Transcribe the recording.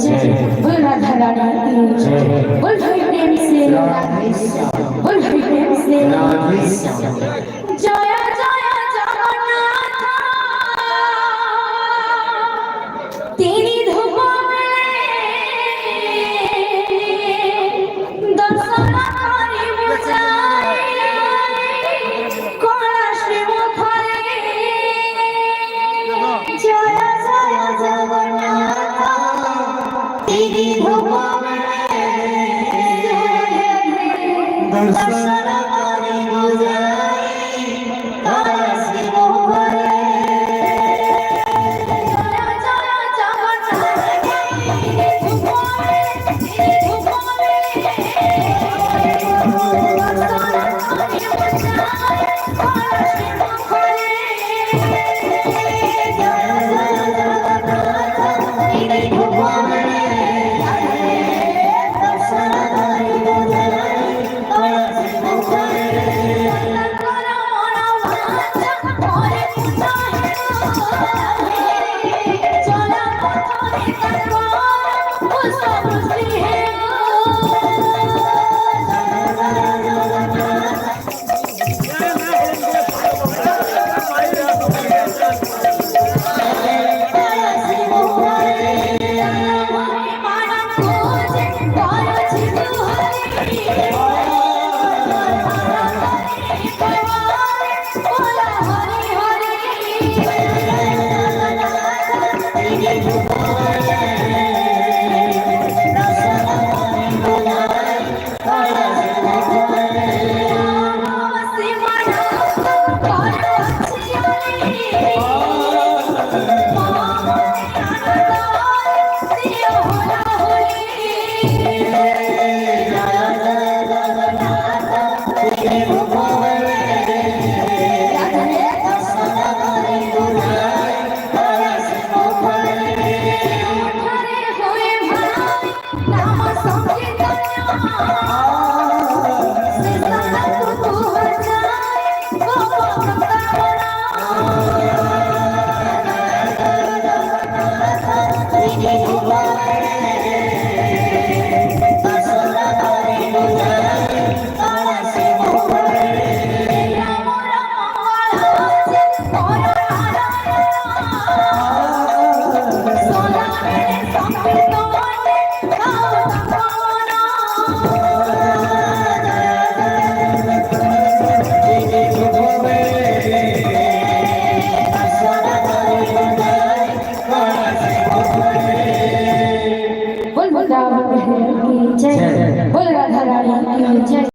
बोल राधा रानी की बोल भाई प्रेम से बोल भाई प्रेम से जय जय जगन्नाथ तेरी धूप में दर्शन करी बुझाई कोला श्री मुखरे जय जय जगन्नाथ तेरी धूप में दर्शन करी बुझाई कोला श्री मुखरे बोल राधा रानी की जय।